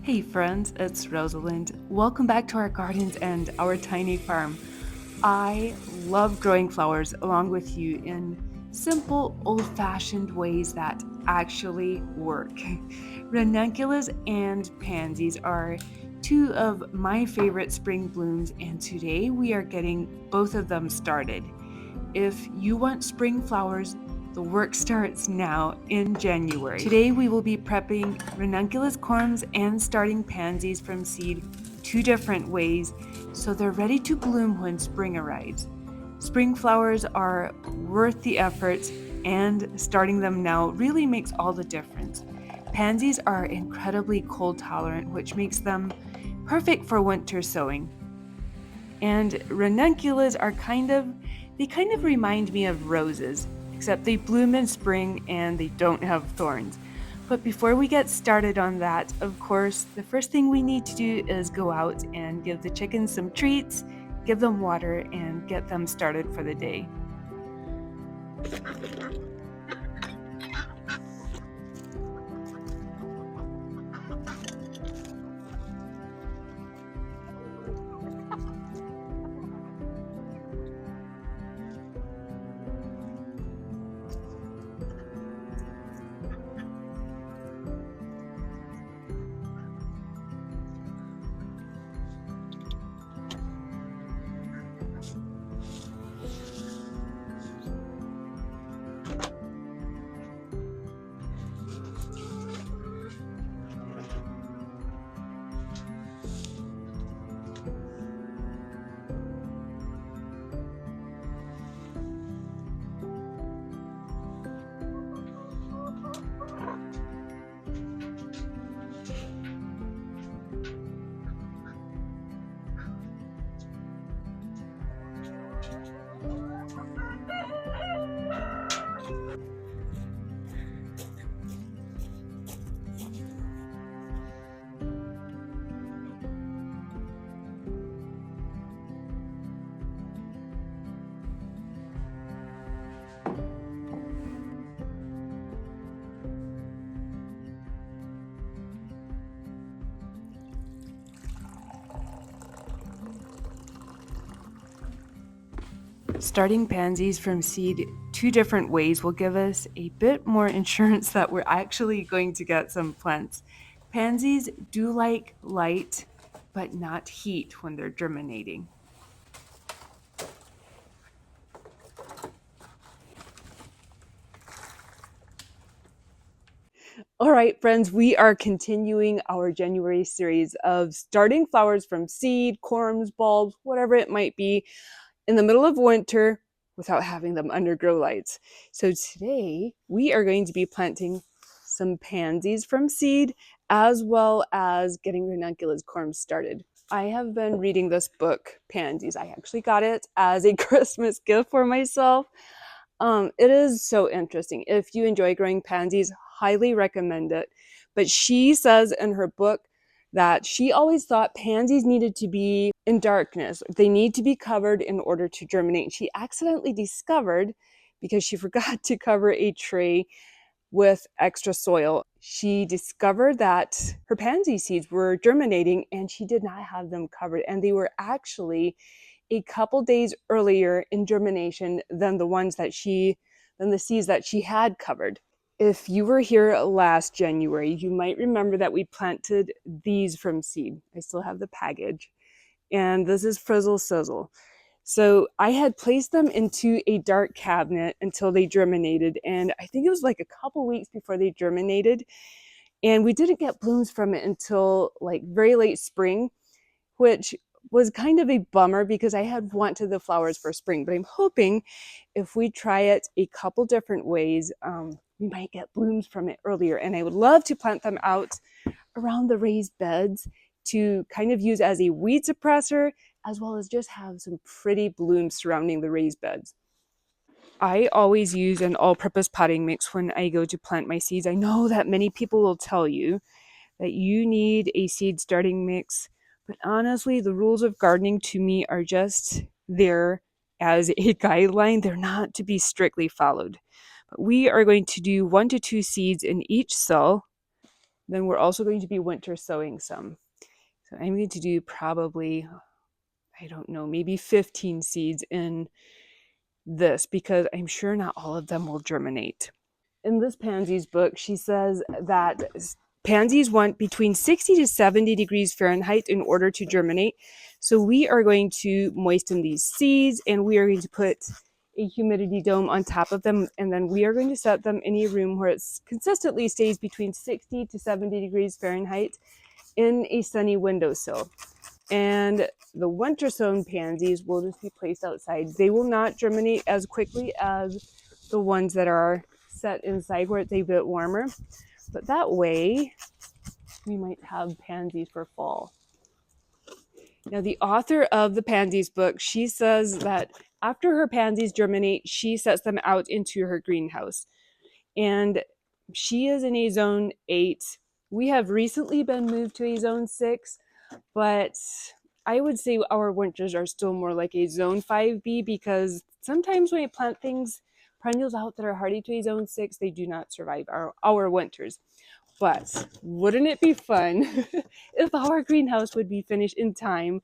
Hey friends, it's Rosalind. Welcome back to our gardens and our tiny farm. I love growing flowers along with you in simple, old-fashioned ways that actually work. Ranunculus and pansies are two of my favorite spring blooms, and today we are getting both of them started. If you want spring flowers, the work starts now in January. Today we will be prepping ranunculus corms and starting pansies from seed two different ways so they're ready to bloom when spring arrives. Spring flowers are worth the effort, and starting them now really makes all the difference. Pansies are incredibly cold tolerant, which makes them perfect for winter sowing. And ranunculus are kind of remind me of roses, except they bloom in spring and they don't have thorns. But before we get started on that, of course, the first thing we need to do is go out and give the chickens some treats, give them water, and get them started for the day. Starting pansies from seed two different ways will give us a bit more insurance that we're actually going to get some plants. Pansies do like light, but not heat when they're germinating. All right, friends, we are continuing our January series of starting flowers from seed, corms, bulbs, whatever it might be, in the middle of winter without having them under grow lights. So today we are going to be planting some pansies from seed as well as getting ranunculus corms started. I have been reading this book, Pansies. I actually got it as a Christmas gift for myself. It is so interesting. If you enjoy growing pansies, highly recommend it. But she says in her book that she always thought pansies needed to be in darkness. They need to be covered in order to germinate. She accidentally discovered, because she forgot to cover a tray with extra soil, she discovered that her pansy seeds were germinating and she did not have them covered. And they were actually a couple days earlier in germination than the seeds that she had covered. If you were here last January, you might remember that we planted these from seed. I still have the package. And this is Frizzle Sizzle. So I had placed them into a dark cabinet until they germinated. And I think it was like a couple weeks before they germinated. And we didn't get blooms from it until like very late spring, which was kind of a bummer because I had wanted the flowers for spring. But I'm hoping if we try it a couple different ways, we might get blooms from it earlier. And I would love to plant them out around the raised beds to kind of use as a weed suppressor, as well as just have some pretty blooms surrounding the raised beds. I always use an all-purpose potting mix when I go to plant my seeds. I know that many people will tell you that you need a seed starting mix, but honestly, the rules of gardening to me are just there as a guideline. They're not to be strictly followed. But we are going to do 1 to 2 seeds in each cell. Then we're also going to be winter sowing some. So I'm going to do probably, I don't know, maybe 15 seeds in this because I'm sure not all of them will germinate. In this Pansies book, she says that pansies want between 60 to 70 degrees Fahrenheit in order to germinate. So we are going to moisten these seeds and we are going to put a humidity dome on top of them. And then we are going to set them in a room where it consistently stays between 60 to 70 degrees Fahrenheit in a sunny windowsill. And the winter sown pansies will just be placed outside. They will not germinate as quickly as the ones that are set inside where it's a bit warmer. But that way, we might have pansies for fall. Now, the author of the Pansies book, she says that after her pansies germinate, she sets them out into her greenhouse. And she is in a zone 8. We have recently been moved to a zone 6, but I would say our winters are still more like a zone 5B because sometimes when I plant things, perennials out that are hardy to a zone 6, they do not survive our winters. But wouldn't it be fun if our greenhouse would be finished in time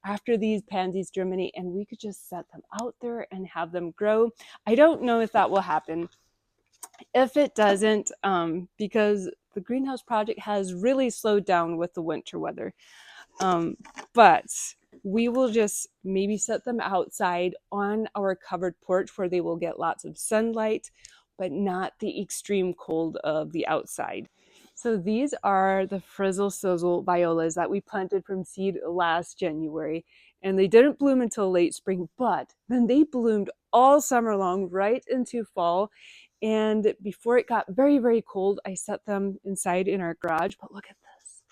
after these pansies germinate and we could just set them out there and have them grow? I don't know if that will happen. If it doesn't, because the greenhouse project has really slowed down with the winter weather. But we will just maybe set them outside on our covered porch where they will get lots of sunlight, but not the extreme cold of the outside. So these are the frizzle sizzle violas that we planted from seed last January. And they didn't bloom until late spring, but then they bloomed all summer long right into fall. And before it got very, very cold, I set them inside in our garage. But look at this.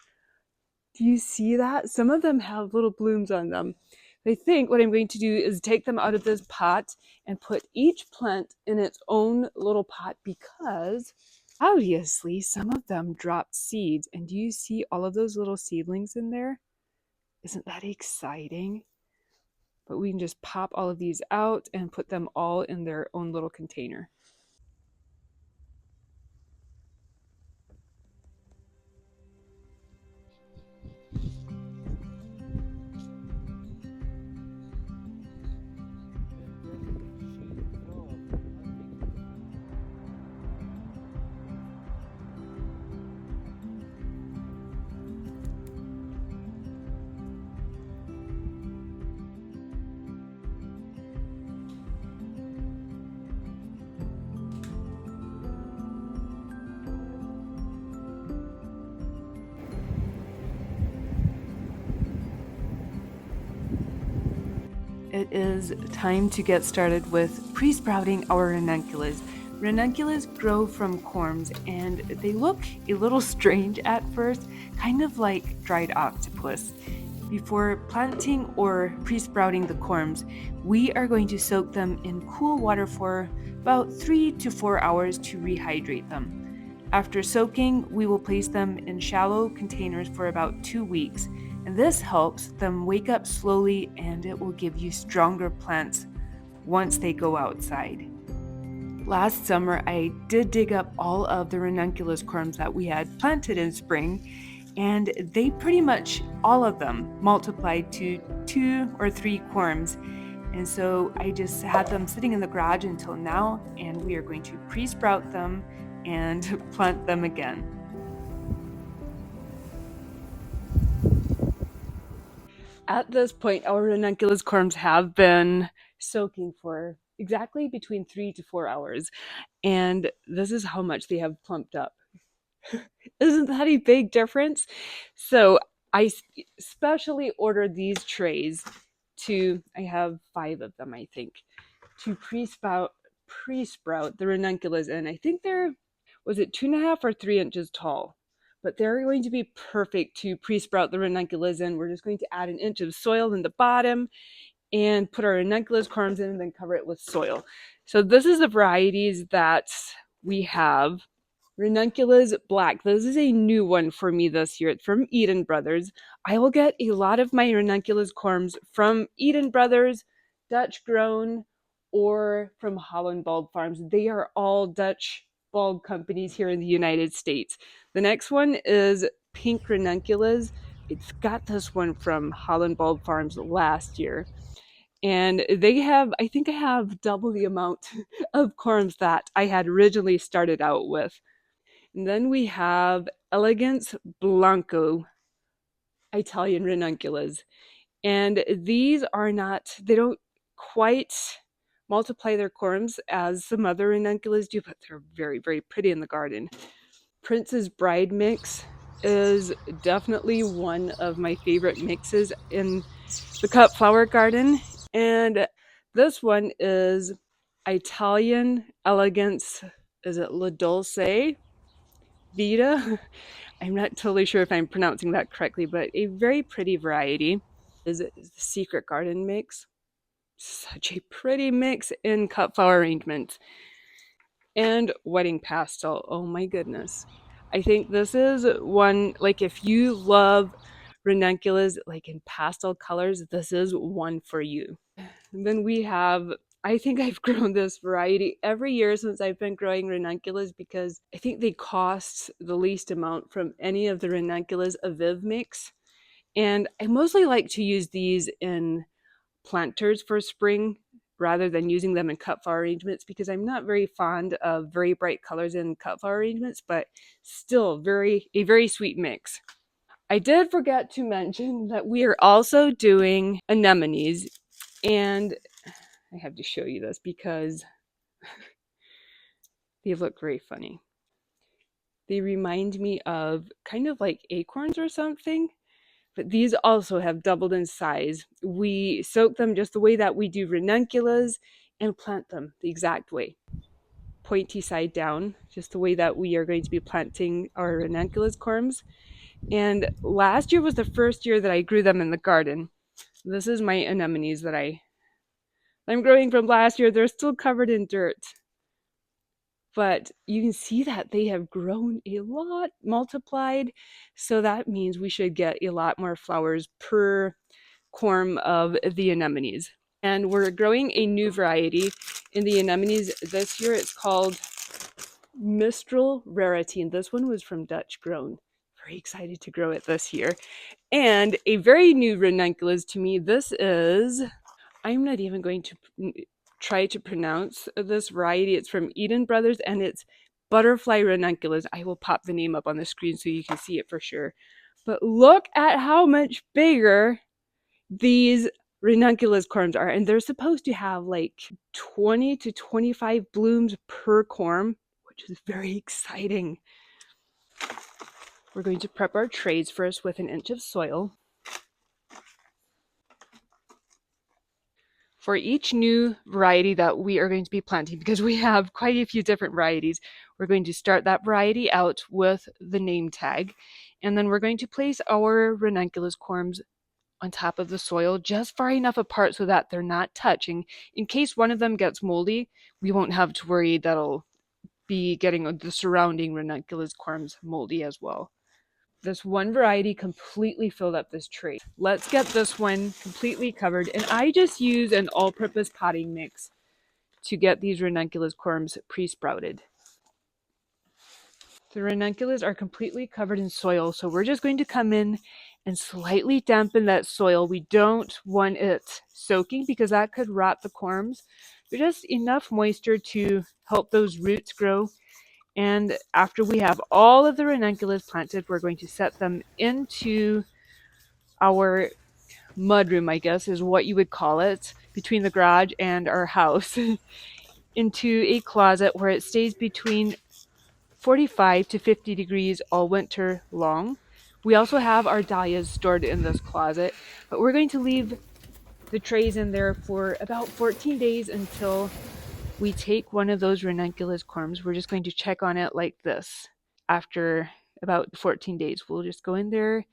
Do you see that? Some of them have little blooms on them. I think what I'm going to do is take them out of this pot and put each plant in its own little pot because obviously some of them dropped seeds. And do you see all of those little seedlings in there? Isn't that exciting? But we can just pop all of these out and put them all in their own little container. It is time to get started with pre-sprouting our ranunculus. Ranunculus grow from corms and they look a little strange at first, kind of like dried octopus. Before planting or pre-sprouting the corms, we are going to soak them in cool water for about 3 to 4 hours to rehydrate them. After soaking, we will place them in shallow containers for about 2 weeks. And this helps them wake up slowly and it will give you stronger plants once they go outside. Last summer, I did dig up all of the ranunculus corms that we had planted in spring, and they pretty much, all of them, multiplied to 2 or 3 corms. And so I just had them sitting in the garage until now, and we are going to pre-sprout them and plant them again. At this point, our ranunculus corms have been soaking for exactly between 3 to 4 hours. And this is how much they have plumped up. Isn't that a big difference? So I specially ordered these trays I have 5 of them, I think, to pre-sprout the ranunculus. And I think was it 2.5 or 3 inches tall? But they're going to be perfect to pre-sprout the ranunculus in. We're just going to add an inch of soil in the bottom and put our ranunculus corms in and then cover it with soil. So this is the varieties that we have. Ranunculus Black. This is a new one for me this year. It's from Eden Brothers. I will get a lot of my ranunculus corms from Eden Brothers, Dutch grown, or from Holland Bulb Farms. They are all Dutch bulb companies here in the United States. The next one is pink ranunculus. It's got this one from Holland Bulb Farms last year. And they have, I think I have double the amount of corms that I had originally started out with. And then we have Elegance Blanco Italian ranunculus. And these are not, they don't quite multiply their corms as some other ranunculus do, but they're very, very pretty in the garden. Prince's Bride mix is definitely one of my favorite mixes in the cut flower garden. And this one is Italian Elegance. Is it La Dulce Vita? I'm not totally sure if I'm pronouncing that correctly, but a very pretty variety. Is the Secret Garden mix. Such a pretty mix in cut flower arrangements. And Wedding Pastel. Oh my goodness. I think this is one, like if you love ranunculus like in pastel colors, this is one for you. And then we have, I think I've grown this variety every year since I've been growing ranunculus because I think they cost the least amount from any of the ranunculus Aviv mix. And I mostly like to use these in planters for spring rather than using them in cut flower arrangements because I'm not very fond of very bright colors in cut flower arrangements, but still a very sweet mix. I did forget to mention that we are also doing anemones, and I have to show you this because they look very funny. They remind me of kind of like acorns or something, but these also have doubled in size. We soak them just the way that we do ranunculus and plant them the exact way. Pointy side down, just the way that we are going to be planting our ranunculus corms. And last year was the first year that I grew them in the garden. This is my anemones that I'm growing from last year. They're still covered in dirt. But you can see that they have grown a lot, multiplied. So that means we should get a lot more flowers per corm of the anemones. And we're growing a new variety in the anemones this year. It's called Mistral Rarity. And this one was from Dutch Grown. Very excited to grow it this year. And a very new ranunculus to me. This is, I'm not even going to try to pronounce this variety. It's from Eden Brothers and it's Butterfly Ranunculus. I will pop the name up on the screen so you can see it for sure. But look at how much bigger these ranunculus corms are. And they're supposed to have like 20 to 25 blooms per corm, which is very exciting. We're going to prep our trays first with an inch of soil. For each new variety that we are going to be planting, because we have quite a few different varieties, we're going to start that variety out with the name tag, and then we're going to place our ranunculus corms on top of the soil just far enough apart so that they're not touching. In case one of them gets moldy, we won't have to worry that'll be getting the surrounding ranunculus corms moldy as well. This one variety completely filled up this tray. Let's get this one completely covered. And I just use an all-purpose potting mix to get these ranunculus corms pre-sprouted. The ranunculus are completely covered in soil, so we're just going to come in and slightly dampen that soil. We don't want it soaking because that could rot the corms, but just enough moisture to help those roots grow. And after we have all of the ranunculus planted, we're going to set them into our mudroom, I guess is what you would call it, between the garage and our house, into a closet where it stays between 45 to 50 degrees all winter long. We also have our dahlias stored in this closet, but we're going to leave the trays in there for about 14 days until we take one of those ranunculus corms. We're just going to check on it like this. After about 14 days, we'll just go in there,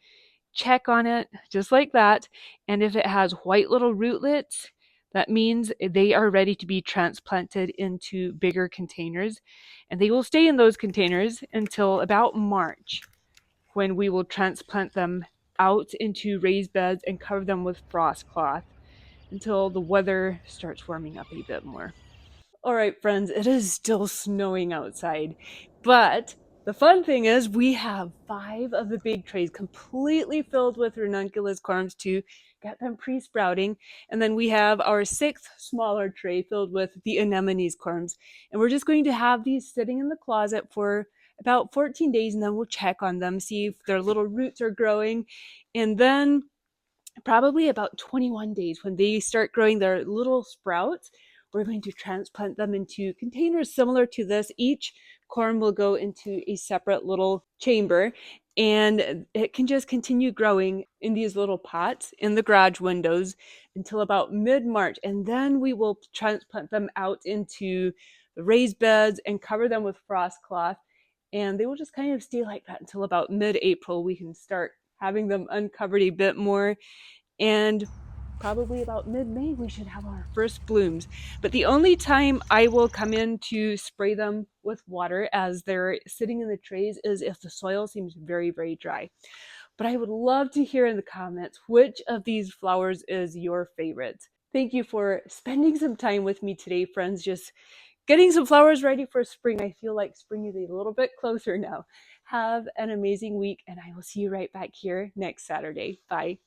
check on it just like that. And if it has white little rootlets, that means they are ready to be transplanted into bigger containers. And they will stay in those containers until about March, when we will transplant them out into raised beds and cover them with frost cloth until the weather starts warming up a bit more. All right, friends, it is still snowing outside, but the fun thing is we have 5 of the big trays completely filled with ranunculus corms to get them pre-sprouting, and then we have our 6th smaller tray filled with the anemones corms, and we're just going to have these sitting in the closet for about 14 days, and then we'll check on them, see if their little roots are growing, and then probably about 21 days when they start growing their little sprouts, we're going to transplant them into containers similar to this. Each corm will go into a separate little chamber, and it can just continue growing in these little pots in the garage windows until about mid-March, and then we will transplant them out into the raised beds and cover them with frost cloth, and they will just kind of stay like that until about mid-April. We can start having them uncovered a bit more, and probably about mid-May we should have our first blooms. But the only time I will come in to spray them with water as they're sitting in the trays is if the soil seems very, very dry. But I would love to hear in the comments which of these flowers is your favorite. Thank you for spending some time with me today, friends, just getting some flowers ready for spring. I feel like spring is a little bit closer now. Have an amazing week, and I will see you right back here next Saturday. Bye.